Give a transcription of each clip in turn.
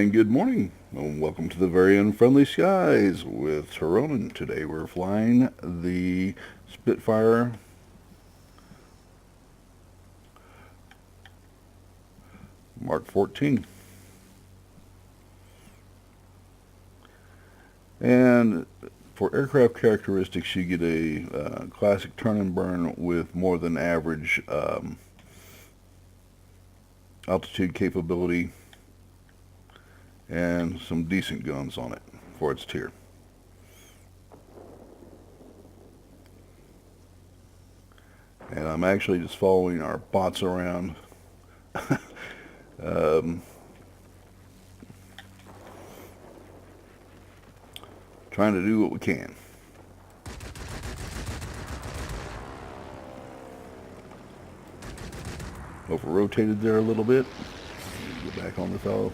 And good morning, and welcome to the very unfriendly skies with Tironan. Today we're flying the Spitfire Mark 14. And for aircraft characteristics, you get a classic turn and burn with more than average altitude capability and some decent guns on it for its tier. And I'm actually just following our bots around. Trying to do what we can. Over rotated there a little bit. Get back on the fellow.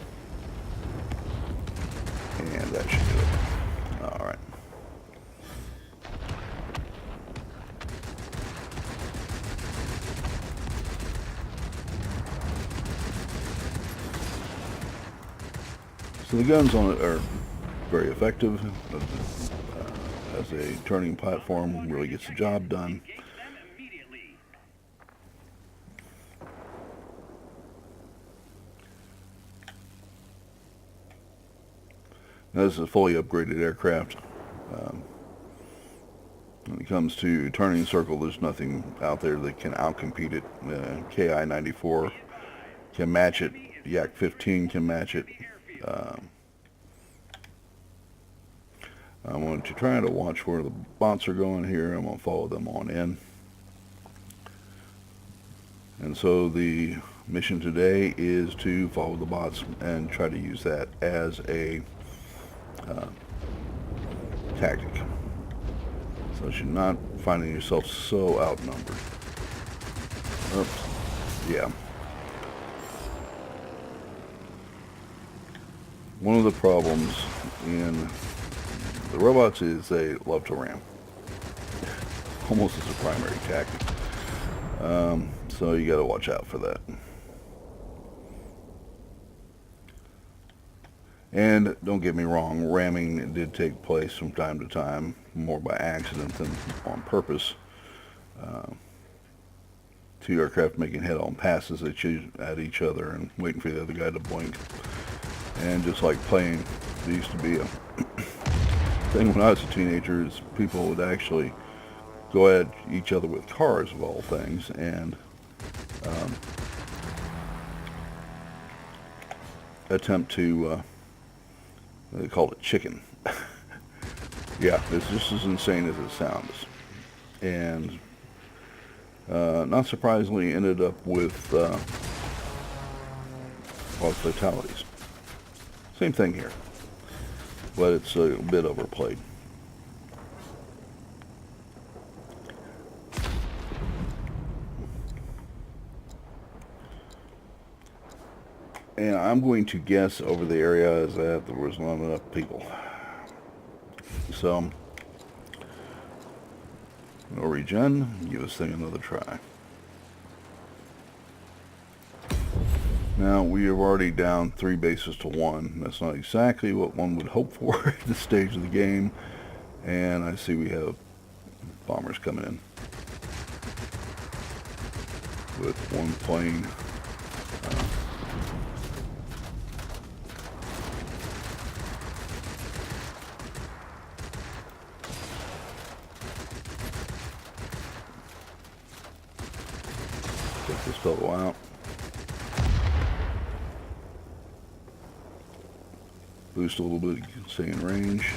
And that should do it. Alright. So the guns on it are very effective as a turning platform, really gets the job done. Now, this is a fully upgraded aircraft. When it comes to turning circle, there's nothing out there that can outcompete it. KI-94 can match it. Yak-15 can match it. I'm going to try to watch where the bots are going here. I'm going to follow them on in. And so the mission today is to follow the bots and try to use that as a tactic. So you're not finding yourself so outnumbered. Oops. Yeah. One of the problems in the robots is they love to ram. Almost as a primary tactic. So you got to watch out for that. And don't get me wrong, ramming did take place from time to time, more by accident than on purpose. Two aircraft making head-on passes at each other and waiting for the other guy to blink. And just like playing, there used to be a thing when I was a teenager is people would actually go at each other with cars of all things, and attempt to they called it chicken. Yeah, it's just as insane as it sounds. And not surprisingly ended up with a lot of fatalities. Same thing here, but it's a bit overplayed. And I'm going to guess over the area is that there was not enough people. So, no regen, give this thing another try. Now, we are already down 3 bases to 1. That's not exactly what one would hope for at this stage of the game. And I see we have bombers coming in with one plane. Check this fellow out. Boost a little bit, stay in range.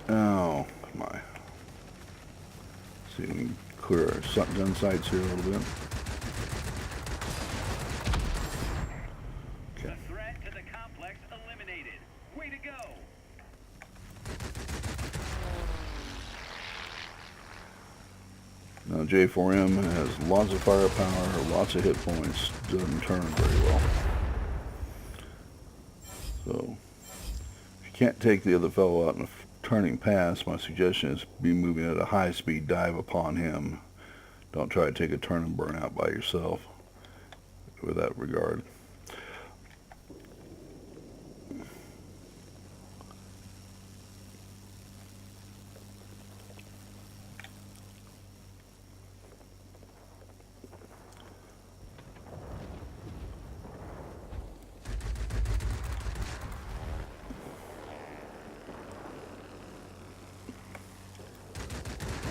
Oh my. See if we can clear our gun sights here a little bit. The threat to the complex eliminated. Way to go! Now J4M has lots of firepower, lots of hit points, doesn't turn very well. So can't take the other fellow out in a turning pass, my suggestion is be moving at a high-speed dive upon him. Don't try to take a turn and burn out by yourself with that regard.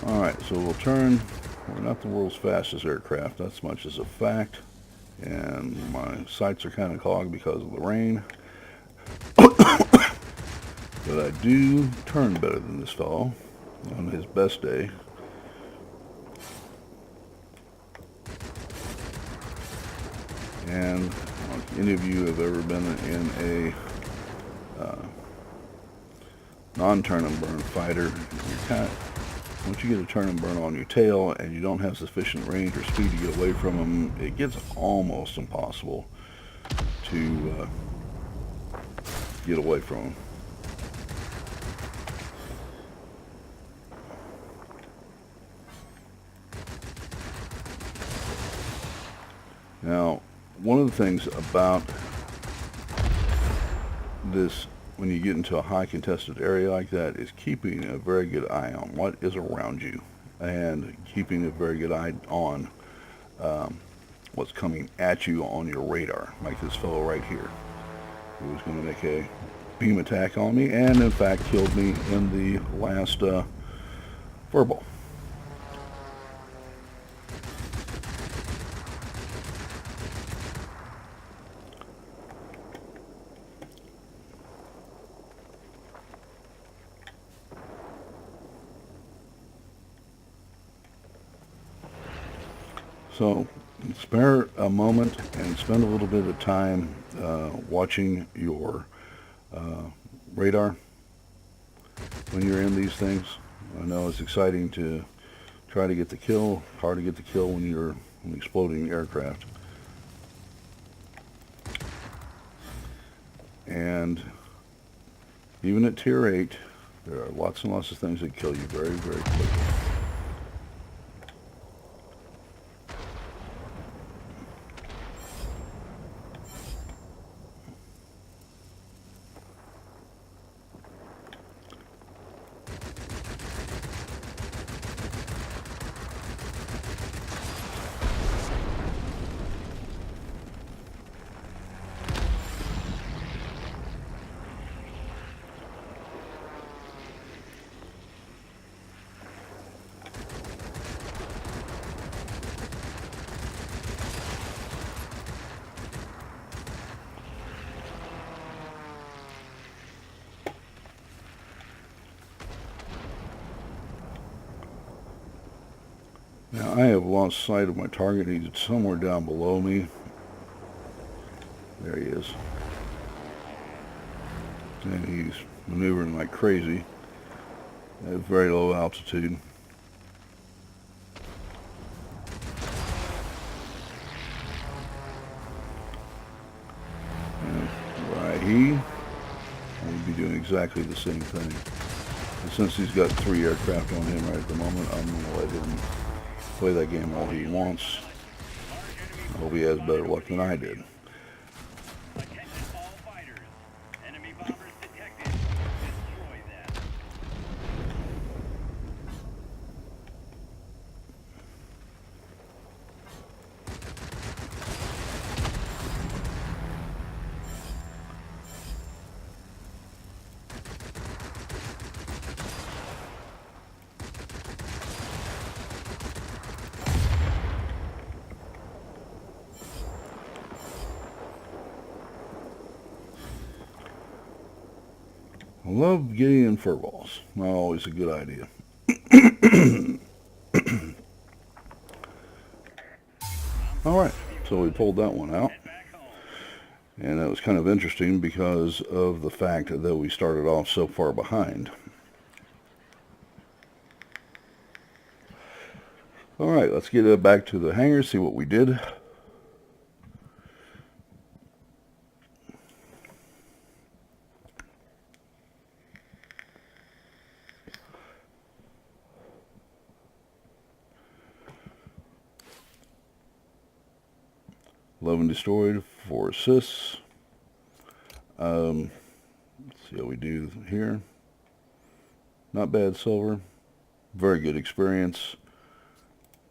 Alright, so we'll turn. We're not the world's fastest aircraft, that's much as a fact. And my sights are kind of clogged because of the rain. But I do turn better than this fellow on his best day. And if any of you have ever been in a non-turn and burn fighter, you're kind of, once you get a turn and burn on your tail and you don't have sufficient range or speed to get away from them, it gets almost impossible to get away from them. Now, one of the things about this, when you get into a high contested area like that, is keeping a very good eye on what is around you and keeping a very good eye on what's coming at you on your radar, like this fellow right here who was going to make a beam attack on me and in fact killed me in the last verbal. So spare a moment and spend a little bit of time watching your radar when you're in these things. I know it's exciting to try to get the kill, hard to get the kill when you're an exploding aircraft. And even at tier 8, there are lots and lots of things that kill you very, very quickly. Now I have lost sight of my target. He's somewhere down below me. There he is. And he's maneuvering like crazy at very low altitude. And right, he will be doing exactly the same thing. And since he's got 3 aircraft on him right at the moment, I'm going to let him play that game all he wants. I hope he has better luck than I did. Attention all fighters. Enemy bombers detected. Destroy them. I love getting in furballs. Not always a good idea. Alright, so we pulled that one out. And that was kind of interesting because of the fact that we started off so far behind. Alright, let's get back to the hangar, see what we did. 11 destroyed, 4 assists. Let's see how we do here. Not bad silver. Very good experience.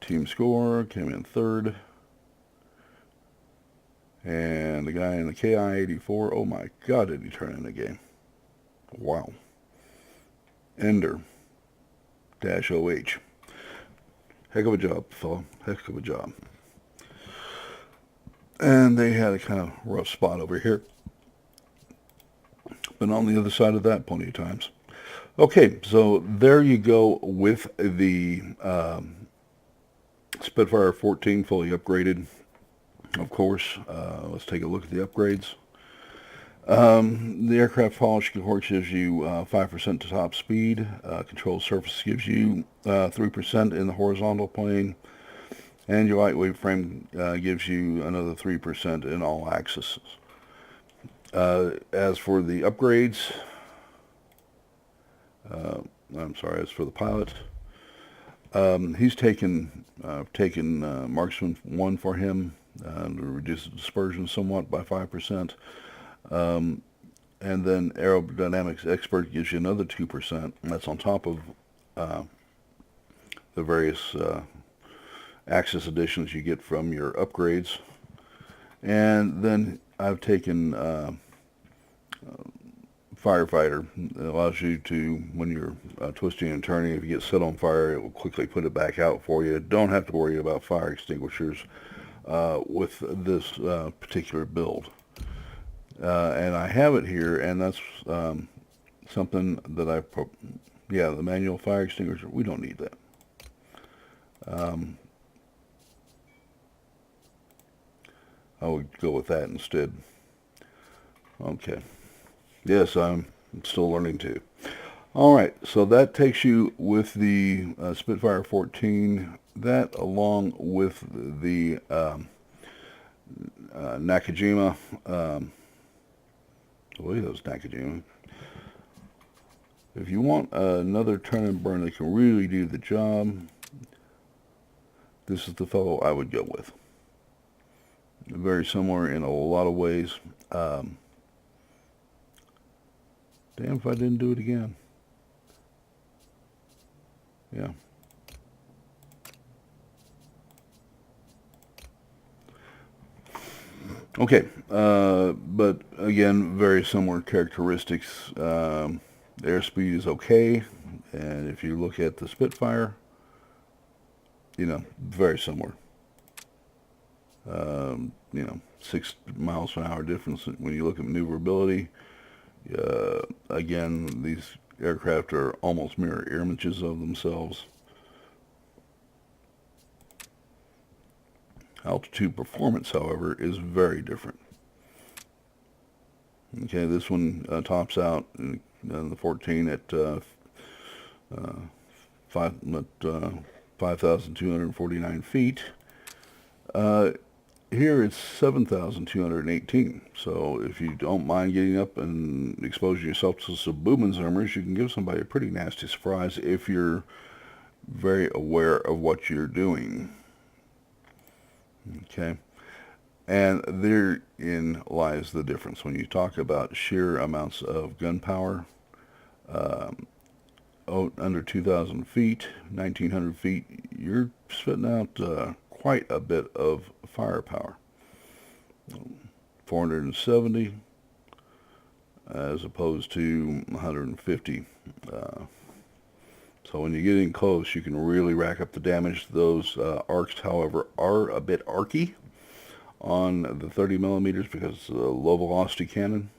Team score came in 3rd. And the guy in the KI-84, oh my god, did he turn in the game. Wow. Ender. -OH. Heck of a job, fella. Heck of a job. And they had a kind of rough spot over here. Been on the other side of that plenty of times. Okay, so there you go with the Spitfire 14 fully upgraded. Of course, let's take a look at the upgrades. The aircraft polish, of course, gives you 5% to top speed. Control surface gives you 3% in the horizontal plane. And your lightweight frame gives you another 3% in all axes. As for the upgrades, as for the pilot, he's taken Marksman 1 for him to reduce the dispersion somewhat by 5%. And then Aerodynamics Expert gives you another 2%. And that's on top of the various axis additions you get from your upgrades. And then I've taken Firefighter. It allows you to, when you're twisting and turning, if you get set on fire, it will quickly put it back out for you. Don't have to worry about fire extinguishers with this particular build. And I have it here, and that's something that the manual fire extinguisher, we don't need that. I would go with that instead. Okay. Yes, I'm still learning too. All right, so that takes you with the Spitfire 14. That, along with the Nakajima. I believe that was Nakajima. If you want another turn and burn that can really do the job, this is the fellow I would go with. Very similar in a lot of ways. Damn if I didn't do it again. Yeah. Okay, but again, very similar characteristics. Airspeed is okay, and if you look at the Spitfire, very similar. 6 miles per hour difference when you look at maneuverability. Again, these aircraft are almost mirror images of themselves. Altitude performance, however, is very different. Okay, this one tops out in the 14 at 5,249 feet. Here it's 7,218. So if you don't mind getting up and exposing yourself to some Boomenzermers, you can give somebody a pretty nasty surprise if you're very aware of what you're doing. Okay, and therein lies the difference when you talk about sheer amounts of gun power. Under 2,000 feet, 1,900 feet, you're spitting out quite a bit of firepower. 470 as opposed to 150. So when you get in close, you can really rack up the damage. Those arcs, however, are a bit arky on the 30 millimeters because it's a low velocity cannon.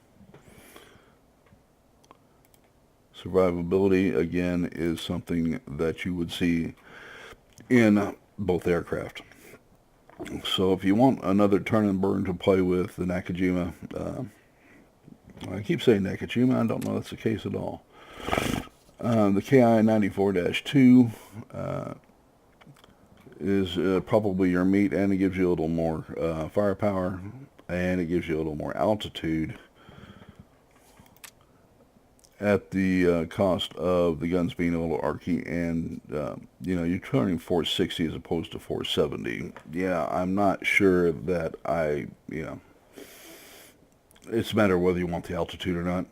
Survivability, again, is something that you would see in both aircraft. So if you want another turn and burn to play with, the Nakajima, I keep saying Nakajima, I don't know if that's the case at all. The KI-94-2 is probably your meat, and it gives you a little more firepower, and it gives you a little more altitude. at the cost of the guns being a little archy, and you know, you're turning 460 as opposed to 470. Yeah, I'm not sure that you know, it's a matter of whether you want the altitude or not.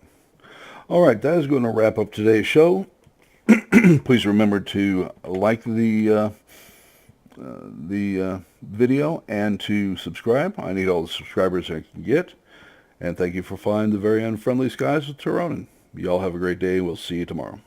All right, that is going to wrap up today's show. Please remember to like the video and to subscribe. I need all the subscribers I can get. And thank you for flying the very unfriendly skies with Tironan. You all have a great day. We'll see you tomorrow.